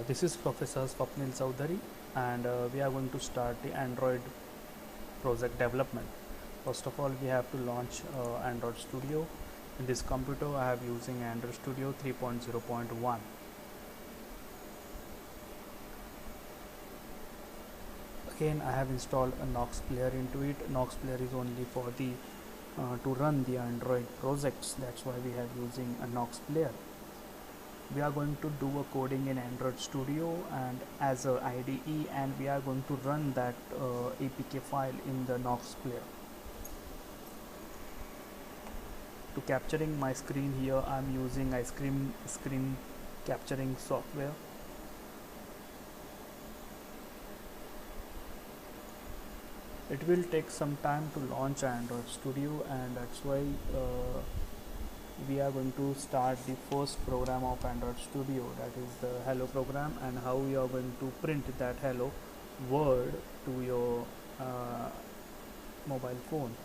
This is Professor Swapnil Chowdhury, and we are going to start the Android project development. First of all, we have to launch Android Studio. In this computer, I have using Android Studio 3.0.1. Again, I have installed a Nox Player into it. Nox Player is only for the to run the Android projects. That's why we have using a Nox Player. We are going to do a coding in Android Studio and as a IDE, and we are going to run that APK file in the Nox player. To capturing my screen here, I am using ice cream screen capturing software. It will take some time to launch Android Studio, and that's why we are going to start the first program of Android Studio, that is the hello program, and how we are going to print that hello word to your mobile phone.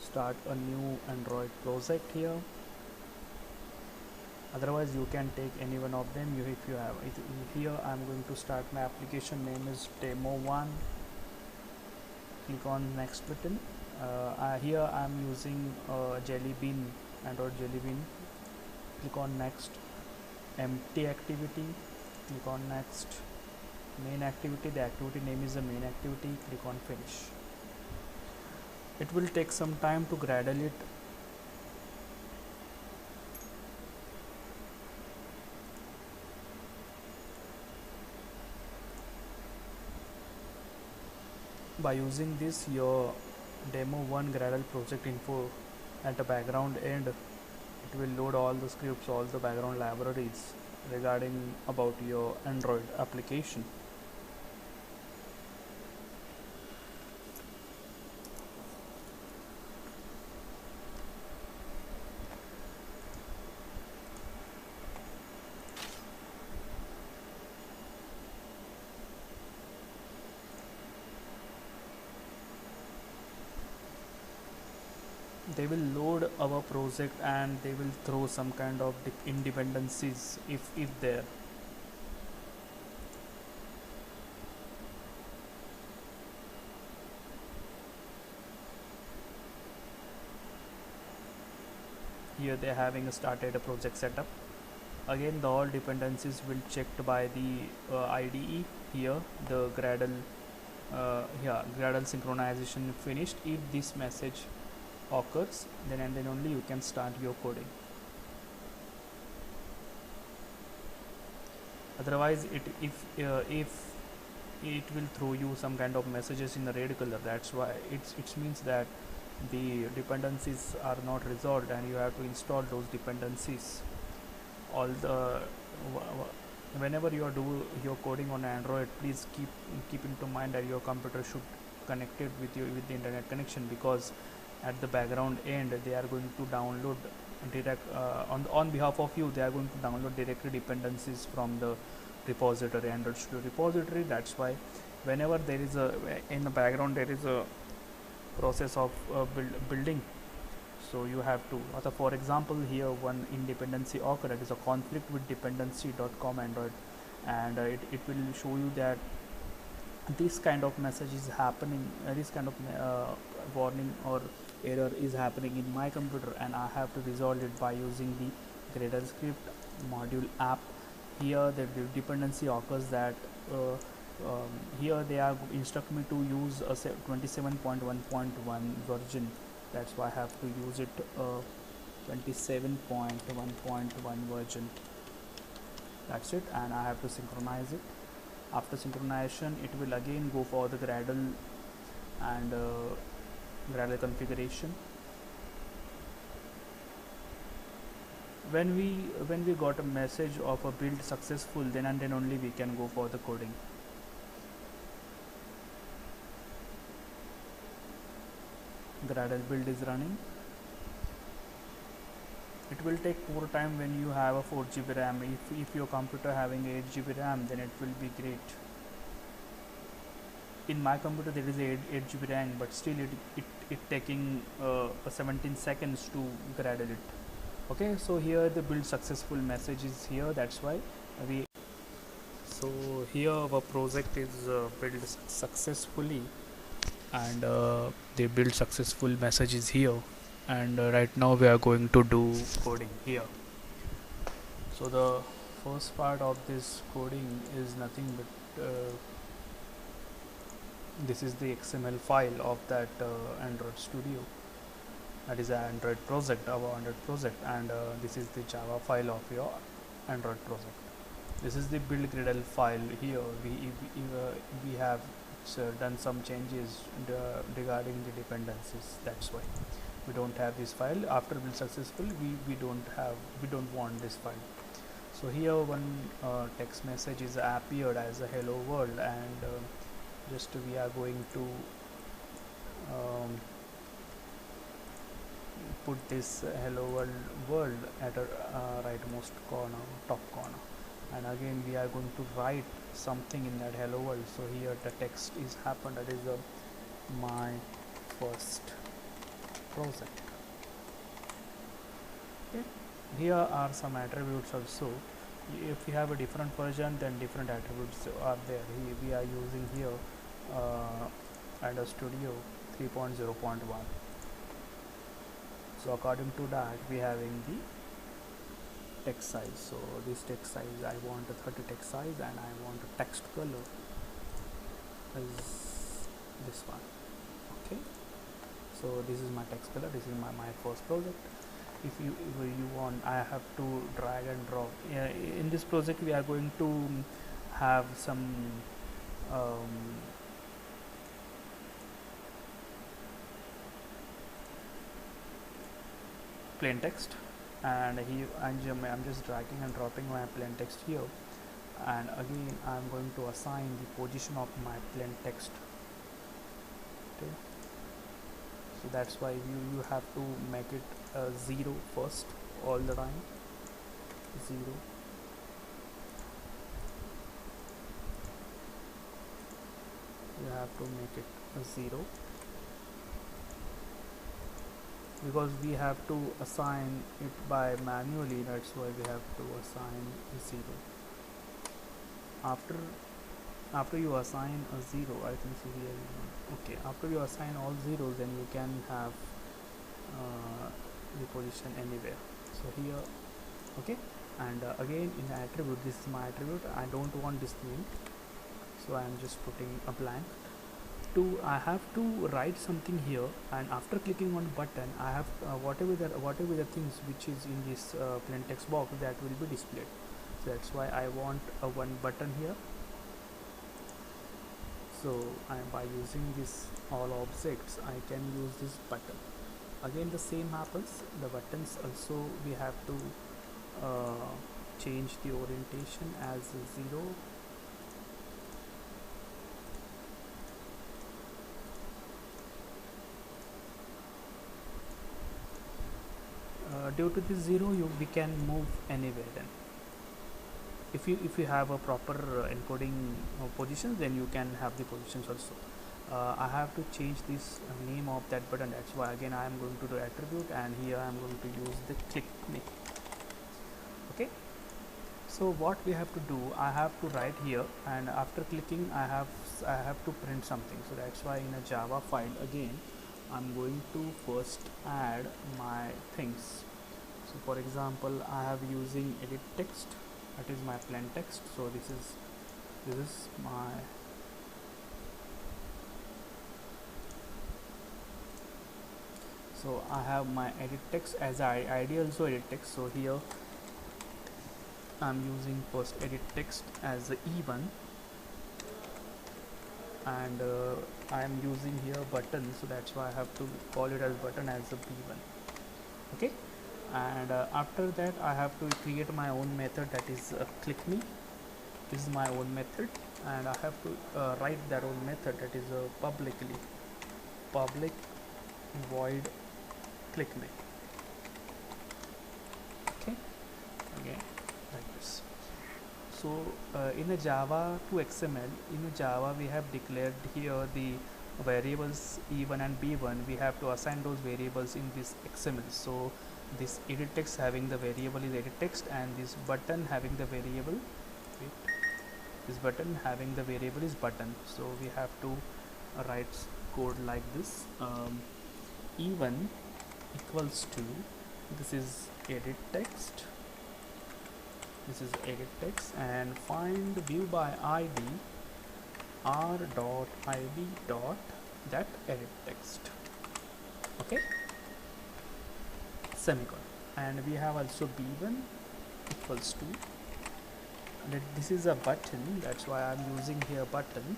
Start a new Android project here. Otherwise you can take any one of them if you have it. Here I am going to start my application name is demo1. Click on next button. Here I am using Jelly Bean, Android Jelly Bean. Click on next. Empty activity, click on next. Main activity, the activity name is the main activity. Click on finish. It will take some time to Gradle it. By using this, your demo1 Gradle project info at the background end, it will load all the scripts, all the background libraries regarding about your Android application. They will load our project and they will throw some kind of independencies if there. Here they are having started a project setup. Again, the all dependencies will checked by the IDE. Here the Gradle Gradle synchronization finished. If this message occurs, then and then only you can start your coding. Otherwise if it will throw you some kind of messages in the red color. That's why it means that the dependencies are not resolved and you have to install those dependencies. All the whenever you are do your coding on Android, please keep into mind that your computer should connected with the internet connection, because at the background end they are going to download direct on behalf of you. They are going to download directly dependencies from the repository, Android Studio repository. That's why whenever there is a in the background there is a process of building, so you have to for example here one independency occur, that is a conflict with dependency.com Android, and it will show you that this kind of message is happening, this kind of warning or error is happening in my computer, and I have to resolve it by using the Gradle script module app. Here the dependency occurs that here they are instruct me to use a 27.1.1 version. That's why I have to use it 27.1.1 version. That's it, and I have to synchronize it. After synchronization, it will again go for the Gradle and Gradle configuration. When we got a message of a build successful, then and then only we can go for the coding. Gradle build is running. It will take more time when you have a 4 GB RAM. If your computer having 8 GB RAM, then it will be great. In my computer there is 8 GB RAM, but still it taking 17 seconds to Gradle it. Okay, so here the build successful message is here. That's why we So here our project is built successfully, and they build successful messages here, and right now we are going to do coding here. So the first part of this coding is nothing but this is the XML file of that Android Studio, that is an Android project, our Android project, and this is the Java file of your Android project. This is the build Gradle file. Here we have done some changes regarding the dependencies. That's why we don't have this file. After build successful, we don't want this file. So here one text message is appeared as a hello world, and just we are going to um, put this hello world at a rightmost corner, top corner, and again we are going to write something in that hello world. So here the text is happened, that is my first project. Okay. Here are some attributes also. If you have a different version, then different attributes are there. We are using here Android Studio 3.0.1. So according to that, we having the text size. So this text size, I want a 30 text size, and I want a text color is this one. Okay. So this is my text color. This is my first project. If you want, I have to drag and drop. In this project, we are going to have some um, plain text, and here I'm just dragging and dropping my plain text here, and again I'm going to assign the position of my plain text. Okay. So that's why you have to make it 0 first all the time. 0. You have to make it a 0, because we have to assign it by manually. That's why we have to assign 0. After you assign a 0, I think so here. Okay, after you assign all zeros, then you can have the position anywhere. So here, okay, and again in the attribute, this is my attribute. I don't want this name, so I am just putting a blank. I have to write something here, and after clicking on button, I have whatever the things which is in this plain text box, that will be displayed. So that's why I want a one button here. So by using this all objects, I can use this button. Again the same happens, the buttons also we have to change the orientation as 0. Due to this 0, we can move anywhere. Then if you have a proper encoding positions, then you can have the positions also. I have to change this name of that button. That's why again I am going to do attribute, and here I am going to use the click me. Okay. So what we have to do, I have to write here, and after clicking I have to print something. So that's why in a Java file, again I'm going to first add my things. So for example, I have using edit text, that is my plain text. So this is my so I have my edit text as ID also edit text. So here I'm using first edit text as a E1, and I am using here button, so that's why I have to call it as button as a B1. Okay. And after that I have to create my own method, that is click me. This is my own method, and I have to write that own method, that is public void click me. Okay. Again like this. So in a Java to XML, in a Java we have declared here the variables E1 and B1. We have to assign those variables in this XML. So this edit text having the variable is edit text, and this button having the variable, wait, this button having the variable is button, so we have to write code like this. Even equals to, this is edit text, and find view by id r dot id dot that edit text. Okay, semicolon. And we have also b1 equals to, this is a button, that's why I'm using here button,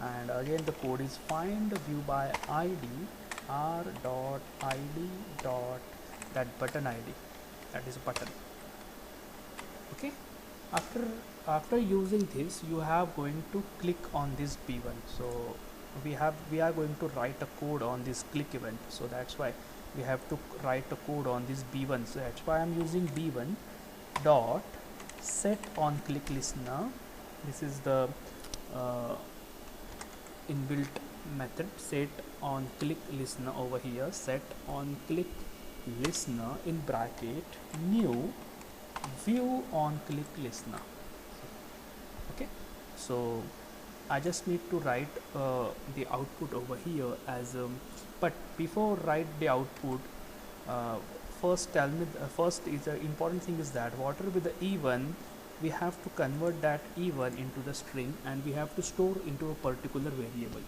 and again the code is find view by id r dot id dot that button id, that is button. Okay, after using this, you have going to click on this b1. So we are going to write a code on this click event, so that's why we have to write a code on this b1. So that's why I'm using b1 dot set on click listener. This is the inbuilt method, set on click listener over here, set on click listener in bracket new view on click listener. Okay, so I just need to write the output over here as but before write the output, first tell me first is the important thing is that whatever with the e1, we have to convert that e1 into the string, and we have to store into a particular variable.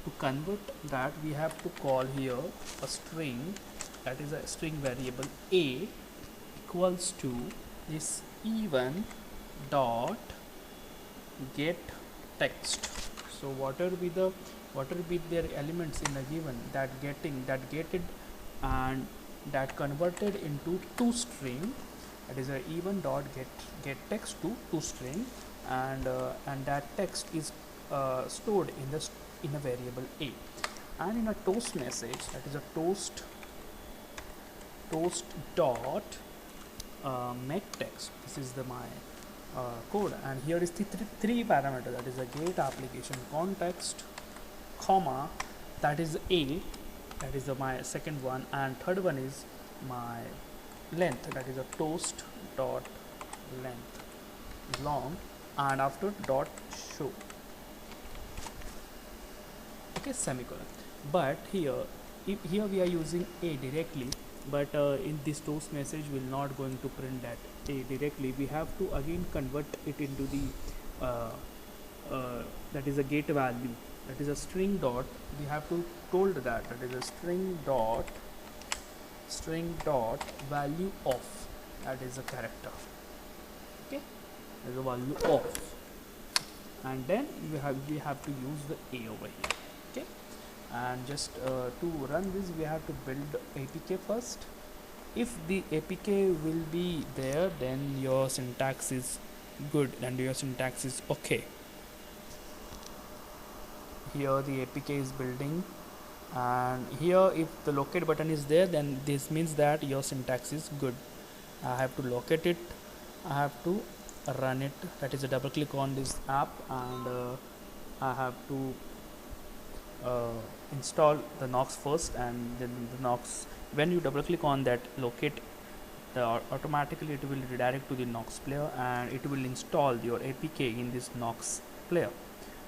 To convert that, we have to call here a string, that is a string variable a equals to this e1 dot get text. So whatever be their elements in a given, that getted and that converted into toString, that is a e1 dot get text to toString, and that text is stored in a variable a. And in a toast message, that is a toast dot make text, this is the my code, and here is the three parameter, that is a get application context, comma, that is a, that is my second one, and third one is my length, that is a toast dot length long, and after dot show. Okay, semicolon. But here we are using a directly, but in this toast message will not going to print that a directly. We have to again convert it into the that is a get value, that is a string dot, we have to told that is a string dot value of, that is a character. Okay, that is a value of, and then we have to use the a over here. Okay, and just to run this, we have to build APK first. If the APK will be there, then your syntax is good and your syntax is okay. Here the APK is building, and here if the locate button is there, then this means that your syntax is good. I have to locate it, I have to run it, that is a double click on this app, and I have to install the Nox first, and then the Nox, when you double click on that locate, automatically it will redirect to the Nox player, and it will install your APK in this Nox player.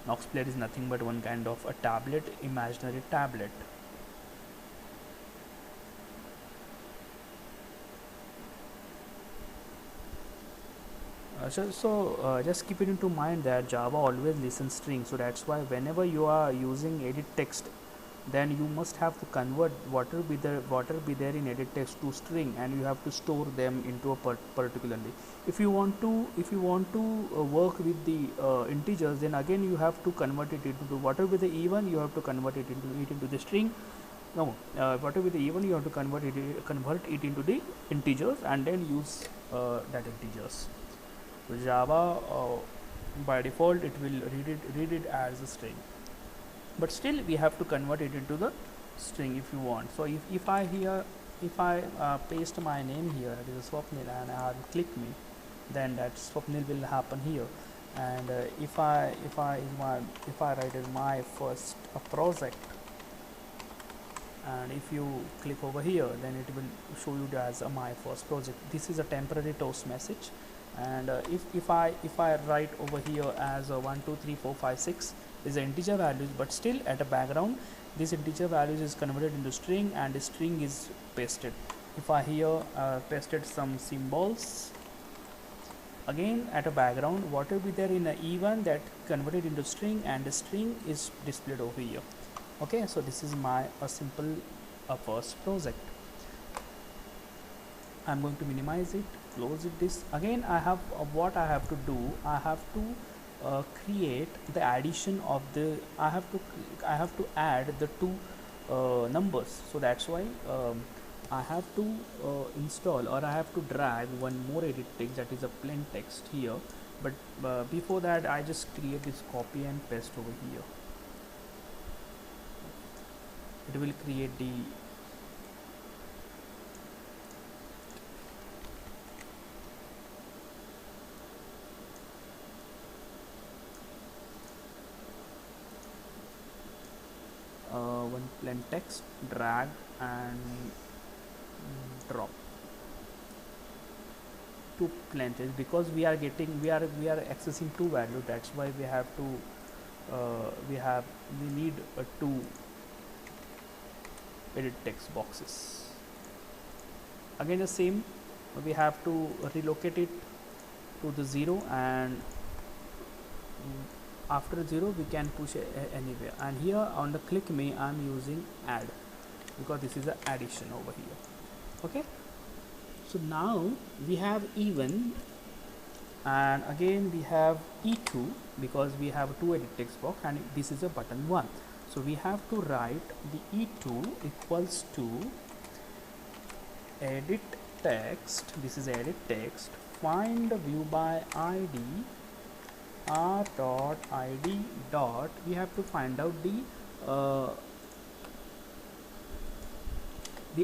Nox player is nothing but one kind of a tablet, imaginary tablet. Just keep it into mind that Java always listens strings, so that's why whenever you are using edit text, then you must have to convert whatever be there in edit text to string, and you have to store them into a particularly. If you want to work with the integers, then again you have to convert it into whatever be the e1, you have to convert it into the string. No, whatever be the e1, you have to convert it into the integers, and then use that integers. So Java by default it will read it as a string, but still we have to convert it into the string if you want. So if I paste my name here, that is Swapnil, and I click me, then that Swapnil will happen here. And if I write my first project, and if you click over here, then it will show you as my first project. This is a temporary toast message, And if I write over here as 1 2 3 4 5 6 is integer values, but still at a background this integer values is converted into string and the string is pasted. If I here pasted some symbols, again at a background what will be there in a E1 that converted into string and the string is displayed over here. Okay, so this is my a simple first project. I'm going to minimize it, close it. This again I have what I have to do, I have to create the addition of the I have to add the two numbers. So that's why I have to install, or I have to drag one more edit text, that is a plain text here. But before that I just create this copy and paste over here. It will create the one plain text, drag and drop two plain text, because we are accessing two values. That's why we have to we need two edit text boxes. Again the same, we have to relocate it to the 0, and after 0 we can push anywhere. And here on the click me I'm using add, because this is an addition over here. Okay, so now we have E1 and again we have E2, because we have two edit text box and this is a button 1. So we have to write the E2 equals to edit text, this is edit text, find view by ID r dot id dot, we have to find out the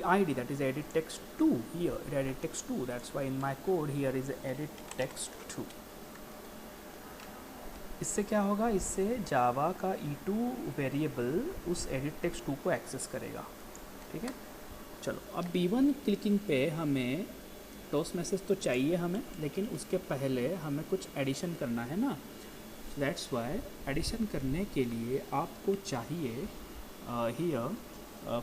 id, that is edit text 2 here, edit text 2. That's why in my code here is edit text 2. इससे क्या होगा, इससे जावा का E2 variable उस edit text 2 को access करेगा. ठीक है, चलो अब B1 क्लिकिंग पे हमें टॉस मैसेज तो चाहिए हमें, लेकिन उसके पहले हमें कुछ एडिशन करना है ना. दैट्स वाई एडिशन करने के लिए आपको चाहिए हियर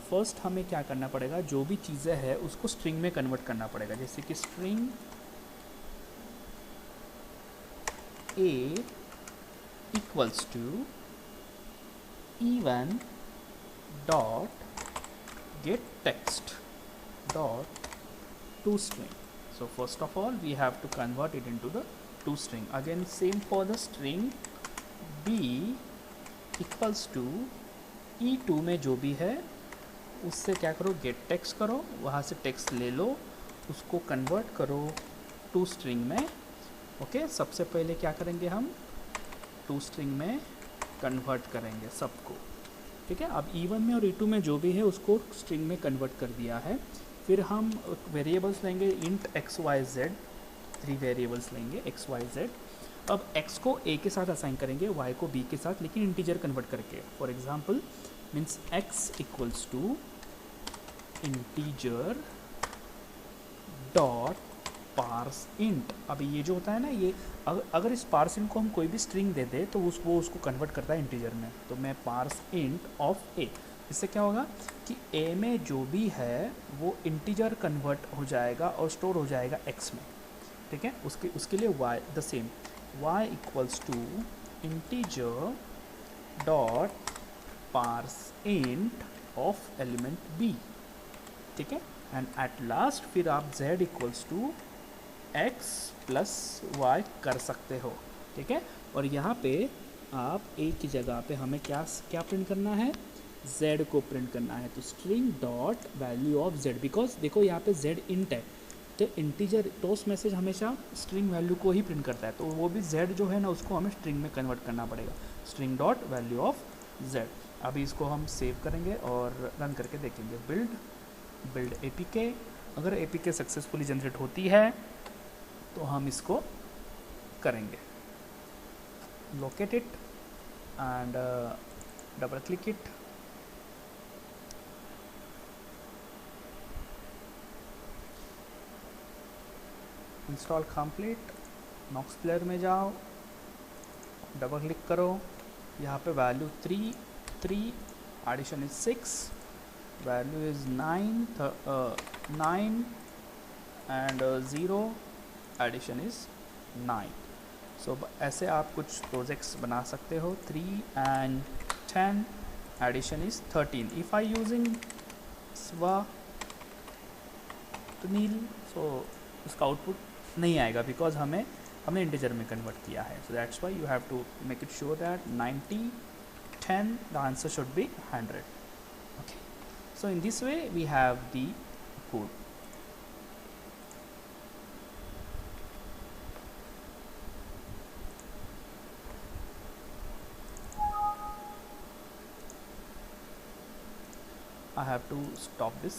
फर्स्ट हमें क्या करना पड़ेगा, जो भी चीज़ें हैं उसको स्ट्रिंग में कन्वर्ट करना पड़ेगा. जैसे कि string A equals to E1 dot get text dot toString. So first of all we have to convert it into the toString. Again same for the string B equals to E2 में जो भी है उससे क्या करो, get text करो, वहाँ से text ले लो, उसको convert करो toString में. ओके, सबसे पहले क्या करेंगे, हम toString में कन्वर्ट करेंगे सबको. ठीक है, अब E1 में और E2 में जो भी है उसको स्ट्रिंग में कन्वर्ट कर दिया है. फिर हम वेरिएबल्स लेंगे int x y z, 3 variables लेंगे एक्स वाई जेड. अब x को a के साथ असाइन करेंगे, y को b के साथ, लेकिन इंटीजर कन्वर्ट करके. For example means x equals to integer dot parse int. अभी ये जो होता है ना, ये अगर इस पार्स इंट को हम कोई भी स्ट्रिंग दे दे तो वो उसको कन्वर्ट करता है इंटीजर में. तो मैं पार्स इंट ऑफ ए, इससे क्या होगा कि a में जो भी है वो इंटीजर कन्वर्ट हो जाएगा और स्टोर हो जाएगा x में. ठीक है, उसके लिए y the same, y equals to integer dot parse int of element b. ठीक है, एंड एट लास्ट फिर आप z equals to x plus y कर सकते हो. ठीक है, और यहाँ पे आप a की जगह पे हमें क्या प्रिंट करना है, z को प्रिंट करना है. तो string dot value of z, because देखो यहाँ पे z इंट है, तो इंटीजर टॉस मैसेज हमेशा स्ट्रिंग वैल्यू को ही प्रिंट करता है. तो वो भी z जो है ना उसको हमें स्ट्रिंग में कन्वर्ट करना पड़ेगा, string dot value of z. अभी इसको हम सेव करेंगे और रन करके देखेंगे. बिल्ड APK, अगर APK सक्सेसफुली जनरेट होती है तो हम इसको करेंगे. Locate it and double click it. Install complete Nox player में जाओ, डबल क्लिक करो, यहाँ पे value 3 addition is 6, value is 9 and 0 addition is 9. So ऐसे आप कुछ प्रोजेक्ट्स बना सकते हो. 3 and 10 addition is 13. If I using Swapnil, so उसका आउटपुट नहीं आएगा बिकॉज हमने इंटीजर में कन्वर्ट किया है. So that's why you have to make it sure that 90 10 the answer should be 100. Okay, so in this way we have the code. I have to stop this.